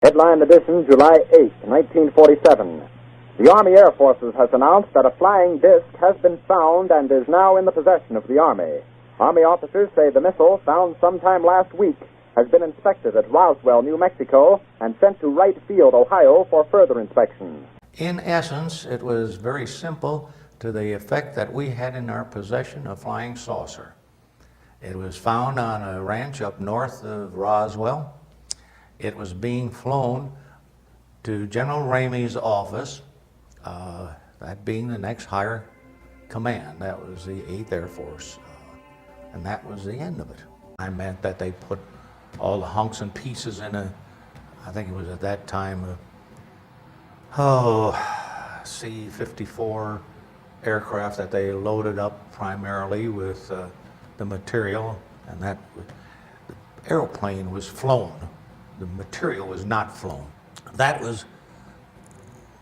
Headline edition, July 8, 1947. The Army Air Forces has announced that a flying disc has been found and is now in the possession of the Army. Army officers say the missile, found sometime last week, has been inspected at Roswell, New Mexico, and sent to Wright Field, Ohio, for further inspection. In essence, it was very simple to the effect that we had in our possession a flying saucer. It was found on a ranch up north of Roswell. It was being flown to General Ramey's office, that being the next higher command. That was the 8th Air Force, and that was the end of it. I meant that they put all the hunks and pieces in I think it was at that time, C-54 aircraft that they loaded up primarily with the material, and that the airplane was flown. The material was not flown. That was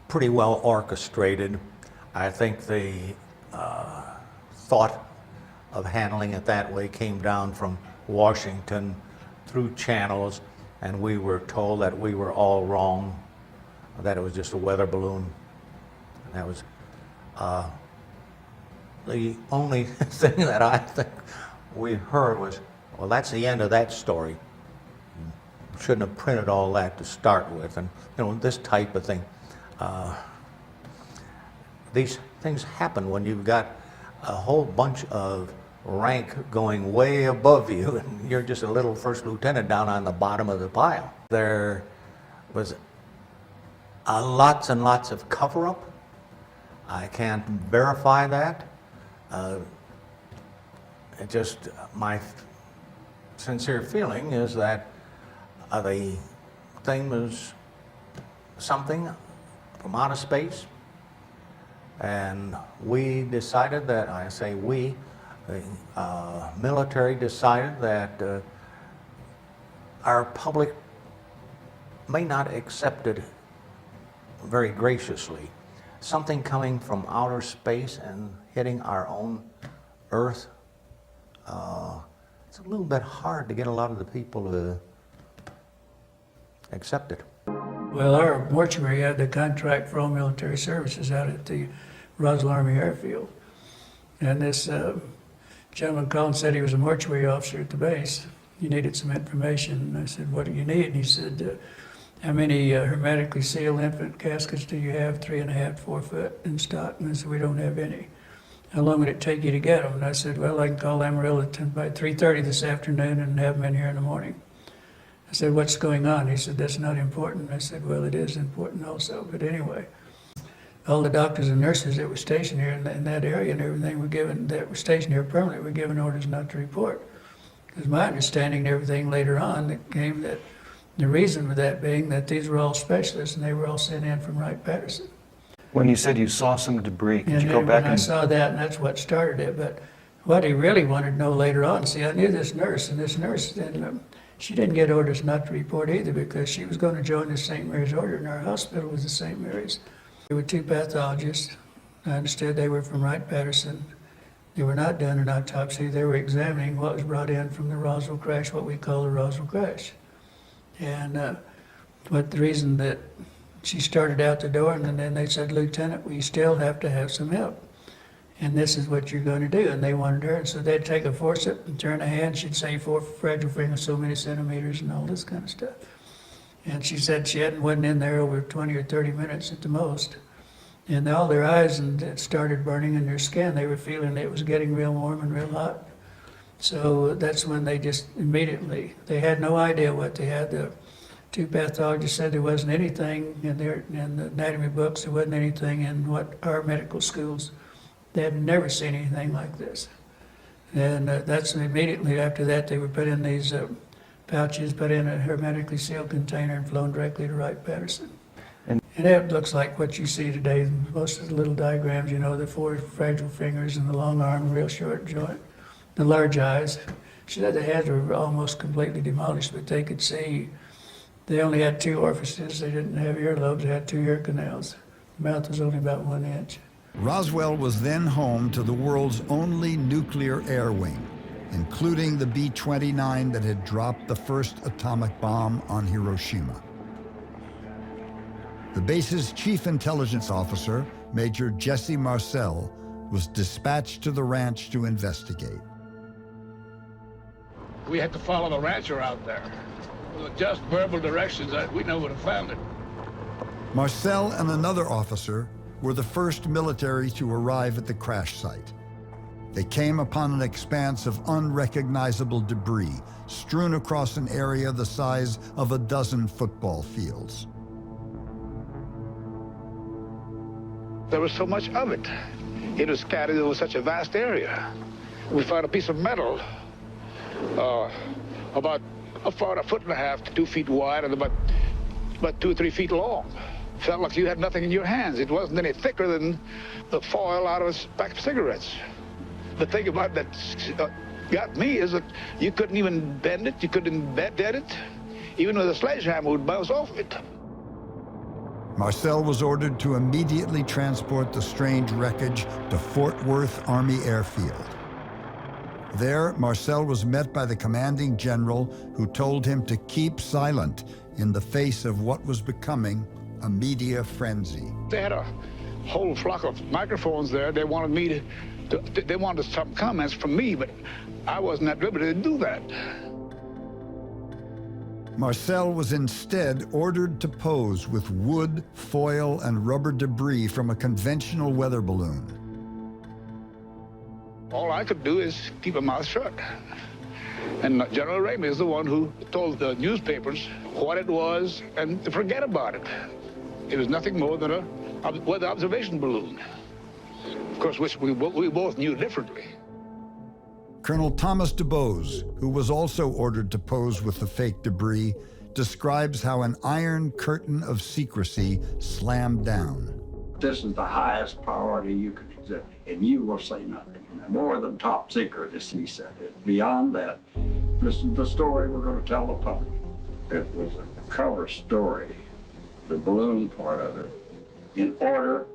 pretty well orchestrated. I think the thought of handling it that way came down from Washington through channels, and we were told that we were all wrong, that it was just a weather balloon. That was the only thing that I think we heard was, well, that's the end of that story. Shouldn't have printed all that to start with, and this type of thing. These things happen when you've got a whole bunch of rank going way above you, and you're just a little first lieutenant down on the bottom of the pile. There was lots and lots of cover-up. I can't verify that. My sincere feeling is that the thing was something from outer space, and we decided that, I say we, the military decided that our public may not accept it very graciously. Something coming from outer space and hitting our own Earth, it's a little bit hard to get a lot of the people to accept it. Well, our mortuary had the contract for all military services out at the Roswell Army Airfield. And this gentleman called and said he was a mortuary officer at the base. He needed some information. And I said, what do you need? And he said, how many hermetically sealed infant caskets do you have? 3.5 to 4 foot in stock? And I said, we don't have any. How long would it take you to get them? And I said, well, I can call Amarillo by 3:30 this afternoon and have them in here in the morning. I said, what's going on? He said, that's not important. I said, well, it is important also. But anyway, all the doctors and nurses that were stationed here in that area and everything that were stationed here permanently were given orders not to report. Because my understanding and everything later on that came that the reason for that being that these were all specialists and they were all sent in from Wright-Patterson. When you said you saw some debris, could you go back I saw that, and that's what started it. But what he really wanted to know later on, see, I knew this nurse, and this nurse, she didn't get orders not to report either because she was going to join the St. Mary's Order, and our hospital was the St. Mary's. There were 2 pathologists. I understood they were from Wright-Patterson. They were not doing an autopsy. They were examining what was brought in from the Roswell crash, what we call the Roswell crash. And the reason that she started out the door, and then they said, Lieutenant, we still have to have some help. And this is what you're going to do. And they wanted her, and so they'd take a forceps and turn a hand. She'd say 4 fragile fingers, so many centimeters, and all this kind of stuff. And she said she wasn't in there over 20 or 30 minutes at the most. And all their eyes and started burning in their skin. They were feeling it was getting real warm and real hot. So that's when they just immediately, they had no idea what they had. The 2 pathologists said there wasn't anything in the anatomy books, there wasn't anything in what our medical schools. They had never seen anything like this. And that's immediately after that they were put in these pouches, put in a hermetically sealed container and flown directly to Wright-Patterson. And it looks like what you see today, most of the little diagrams, the 4 fragile fingers and the long arm, real short joint, the large eyes. She said the heads were almost completely demolished, but they could see. They only had 2 orifices. They didn't have earlobes. They had 2 ear canals. The mouth was only about 1 inch. Roswell was then home to the world's only nuclear air wing, including the B-29 that had dropped the first atomic bomb on Hiroshima. The base's chief intelligence officer, Major Jesse Marcel, was dispatched to the ranch to investigate. We had to follow the rancher out there. With just verbal directions, we never would have found it. Marcel and another officer were the first military to arrive at the crash site. They came upon an expanse of unrecognizable debris strewn across an area the size of a dozen football fields. There was so much of it. It was scattered over such a vast area. We found a piece of metal about a 1.5 to 2 feet wide and about 2 or 3 feet long. Felt like you had nothing in your hands. It wasn't any thicker than the foil out of a pack of cigarettes. The thing about that got me is that you couldn't even bend it, you couldn't dead it. Even with a sledgehammer would bounce off it. Marcel was ordered to immediately transport the strange wreckage to Fort Worth Army Airfield. There, Marcel was met by the commanding general, who told him to keep silent in the face of what was becoming a media frenzy. They had a whole flock of microphones there. They wanted me they wanted some comments from me, but I wasn't at liberty to do that. Marcel was instead ordered to pose with wood, foil, and rubber debris from a conventional weather balloon. All I could do is keep my mouth shut. And General Ramey is the one who told the newspapers what it was and to forget about it. It was nothing more than a weather observation balloon. Of course, which we both knew differently. Colonel Thomas DuBose, who was also ordered to pose with the fake debris, describes how an iron curtain of secrecy slammed down. This is the highest priority you could exhibit, and you will say nothing. More than top secret, as he said it. Beyond that, this is the story we're going to tell the public. It was a cover story, the balloon part of it. In order,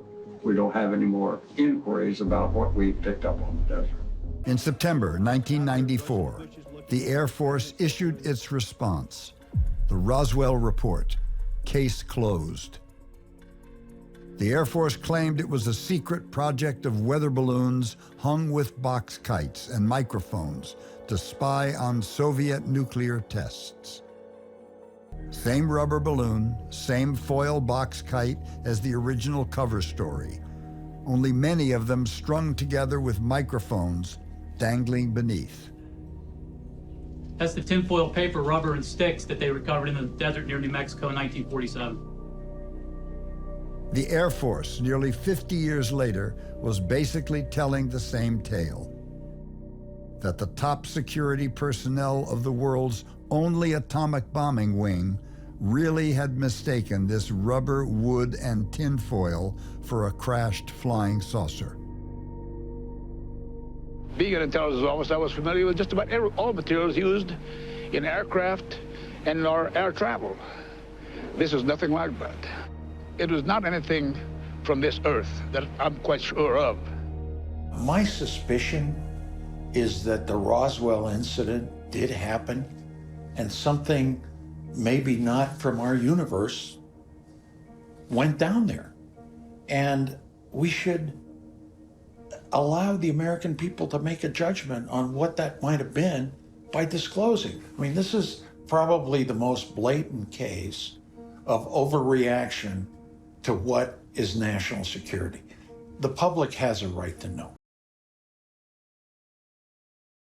we don't have any more inquiries about what we picked up on the desert. In September 1994, the Air Force issued its response, the Roswell Report, case closed. The Air Force claimed it was a secret project of weather balloons hung with box kites and microphones to spy on Soviet nuclear tests. Same rubber balloon, same foil box kite as the original cover story, only many of them strung together with microphones dangling beneath. That's the tinfoil paper, rubber, and sticks that they recovered in the desert near New Mexico in 1947. The Air Force, nearly 50 years later, was basically telling the same tale. That the top security personnel of the world's only atomic bombing wing really had mistaken this rubber, wood, and tinfoil for a crashed flying saucer. Being an intelligence officer, I was familiar with just about all materials used in aircraft and in our air travel. This is nothing like that. It was not anything from this earth that I'm quite sure of. My suspicion is that the Roswell incident did happen, and something maybe not from our universe went down there. And we should allow the American people to make a judgment on what that might have been by disclosing. I mean, this is probably the most blatant case of overreaction to what is national security. The public has a right to know.